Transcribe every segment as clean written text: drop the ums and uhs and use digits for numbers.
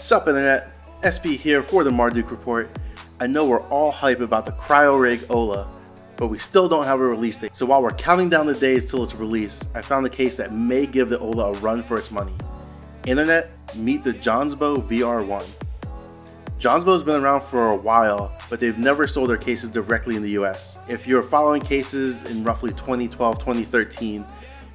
Sup Internet, SP here for the Marduk Report. I know we're all hype about the CryoRig Ola, but we still don't have a release date. So while we're counting down the days till its release, I found a case that may give the Ola a run for its money. Internet, meet the Jonsbo VR1. Jonsbo's been around for a while, but they've never sold their cases directly in the US. If you're following cases in roughly 2012, 2013,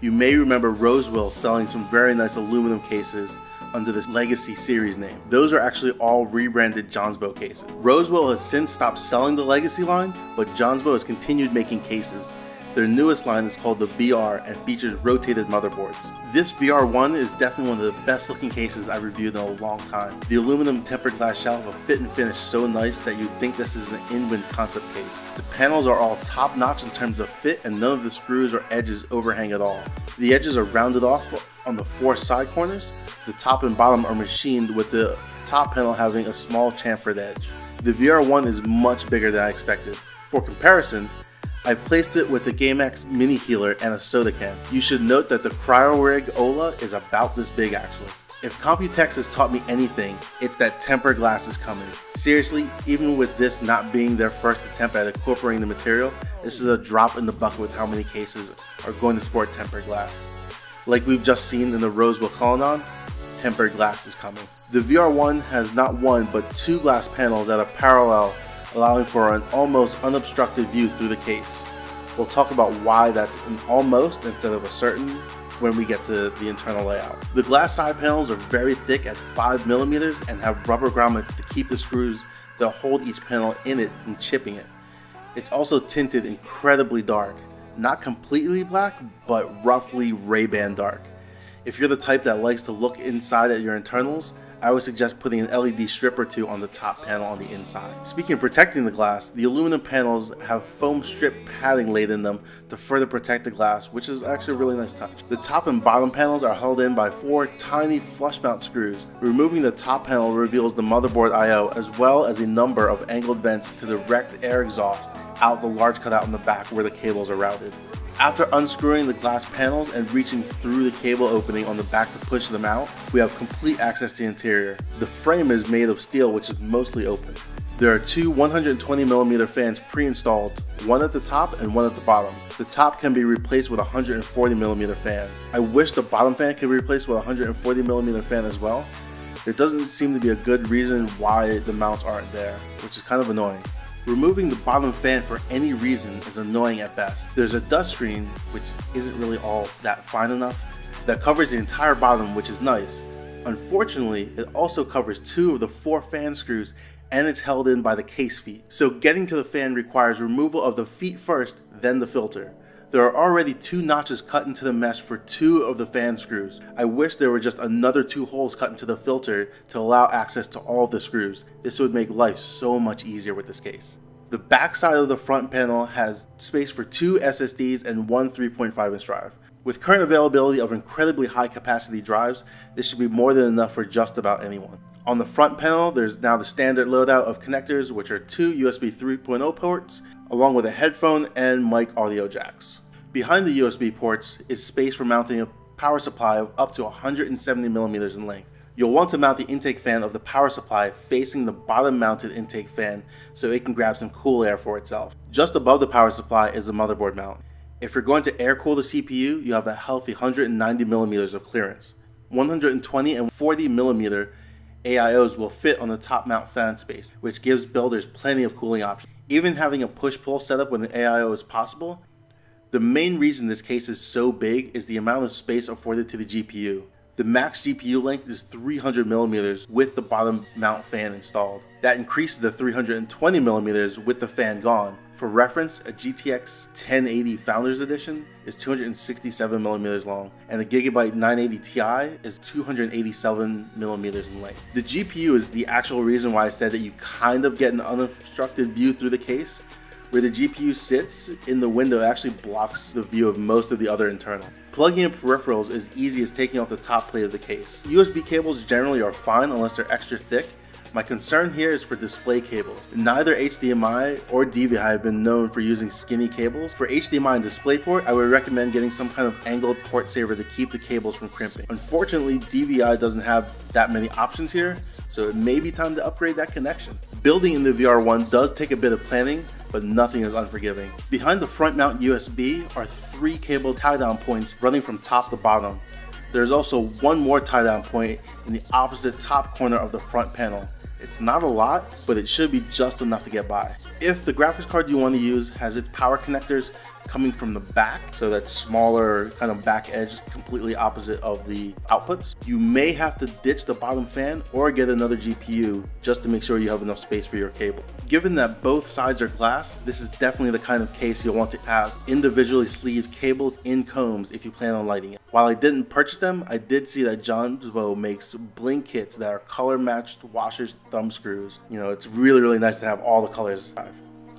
you may remember Rosewill selling some very nice aluminum cases under this Legacy series name. Those are actually all rebranded Jonsbo cases. Rosewill has since stopped selling the Legacy line, but Jonsbo has continued making cases. Their newest line is called the VR and features rotated motherboards. This VR1 is definitely one of the best looking cases I've reviewed in a long time. The aluminum tempered glass shelf will fit and finish so nice that you'd think this is an Inwind concept case. The panels are all top notch in terms of fit and none of the screws or edges overhang at all. The edges are rounded off on the 4 side corners. The top and bottom are machined with the top panel having a small chamfered edge. The VR1 is much bigger than I expected. For comparison, I placed it with the GameX mini healer and a soda can. You should note that the CryoRig Ola is about this big actually. If Computex has taught me anything, it's that tempered glass is coming. Seriously, even with this not being their first attempt at incorporating the material, this is a drop in the bucket with how many cases are going to sport tempered glass. Like we've just seen in the Rosewill Cullinan, tempered glass is coming. The VR1 has not one but 2 glass panels that are parallel, allowing for an almost unobstructed view through the case. We'll talk about why that's an almost instead of a certain when we get to the internal layout. The glass side panels are very thick at 5mm and have rubber grommets to keep the screws that hold each panel in it from chipping it. It's also tinted incredibly dark. Not completely black, but roughly Ray-Ban dark. If you're the type that likes to look inside at your internals, I would suggest putting an LED strip or 2 on the top panel on the inside. Speaking of protecting the glass, the aluminum panels have foam strip padding laid in them to further protect the glass, which is actually a really nice touch. The top and bottom panels are held in by 4 tiny flush mount screws. Removing the top panel reveals the motherboard I/O as well as a number of angled vents to direct air exhaust out the large cutout in the back where the cables are routed. After unscrewing the glass panels and reaching through the cable opening on the back to push them out, we have complete access to the interior. The frame is made of steel, which is mostly open. There are 2 120mm fans pre-installed, one at the top and one at the bottom. The top can be replaced with a 140mm fan. I wish the bottom fan could be replaced with a 140mm fan as well. There doesn't seem to be a good reason why the mounts aren't there, which is kind of annoying. Removing the bottom fan for any reason is annoying at best. There's a dust screen, which isn't really all that fine enough, that covers the entire bottom, which is nice. Unfortunately, it also covers 2 of the 4 fan screws and it's held in by the case feet. So getting to the fan requires removal of the feet first, then the filter. There are already 2 notches cut into the mesh for 2 of the fan screws. I wish there were just another 2 holes cut into the filter to allow access to all of the screws. This would make life so much easier with this case. The back side of the front panel has space for 2 SSDs and 1 3.5-inch drive. With current availability of incredibly high capacity drives, this should be more than enough for just about anyone. On the front panel, there's now the standard loadout of connectors, which are 2 USB 3.0 ports, along with a headphone and mic audio jacks. Behind the USB ports is space for mounting a power supply of up to 170mm in length. You'll want to mount the intake fan of the power supply facing the bottom mounted intake fan so it can grab some cool air for itself. Just above the power supply is the motherboard mount. If you're going to air cool the CPU, you have a healthy 190mm of clearance. 120 and 40mm AIOs will fit on the top mount fan space, which gives builders plenty of cooling options. Even having a push-pull setup when the AIO is possible. The main reason this case is so big is the amount of space afforded to the GPU. The max GPU length is 300mm with the bottom mount fan installed. That increases to 320mm with the fan gone. For reference, a GTX 1080 Founders Edition is 267mm long, and the Gigabyte 980 Ti is 287mm in length. The GPU is the actual reason why I said that you kind of get an unobstructed view through the case. Where the GPU sits in the window, it actually blocks the view of most of the other internal. Plugging in peripherals is easy as taking off the top plate of the case. USB cables generally are fine unless they're extra thick, My concern here is for display cables. Neither HDMI or DVI have been known for using skinny cables. For HDMI and DisplayPort, I would recommend getting some kind of angled port saver to keep the cables from crimping. Unfortunately, DVI doesn't have that many options here, so it may be time to upgrade that connection. Building in the VR1 does take a bit of planning, but nothing is unforgiving. Behind the front mount USB are 3 cable tie-down points running from top to bottom. There's also one more tie-down point in the opposite top corner of the front panel. It's not a lot, but it should be just enough to get by. If the graphics card you want to use has its power connectors coming from the back, so that smaller kind of back edge completely opposite of the outputs, you may have to ditch the bottom fan or get another GPU just to make sure you have enough space for your cable. Given that both sides are glass, this is definitely the kind of case you'll want to have individually sleeved cables in combs if you plan on lighting it. While I didn't purchase them, I did see that Jonsbo makes bling kits that are color matched washers, thumb screws. You know, it's really nice to have all the colors.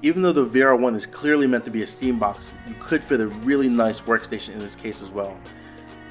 Even though the VR1 is clearly meant to be a Steam box, you could fit a really nice workstation in this case as well.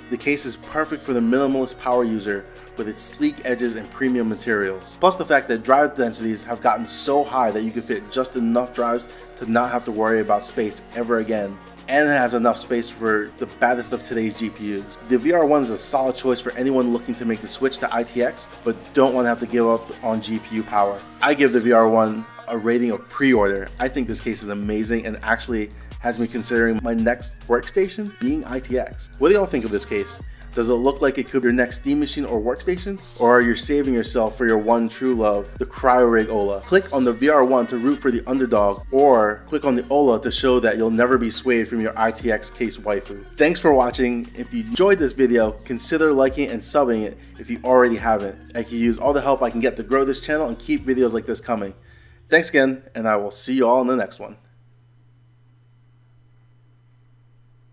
The case is perfect for the minimalist power user with its sleek edges and premium materials. Plus the fact that drive densities have gotten so high that you can fit just enough drives to not have to worry about space ever again. And it has enough space for the baddest of today's GPUs. The VR1 is a solid choice for anyone looking to make the switch to ITX, but don't want to have to give up on GPU power. I give the VR1 a rating of pre-order. I think this case is amazing and actually has me considering my next workstation being ITX. What do y'all think of this case? Does it look like it could be your next Steam machine or workstation? Or are you saving yourself for your one true love, the CryoRig Ola? Click on the VR1 to root for the underdog, or click on the Ola to show that you'll never be swayed from your ITX case waifu. Thanks for watching. If you enjoyed this video, consider liking and subbing it if you already haven't. I can use all the help I can get to grow this channel and keep videos like this coming. Thanks again, and I will see you all in the next one.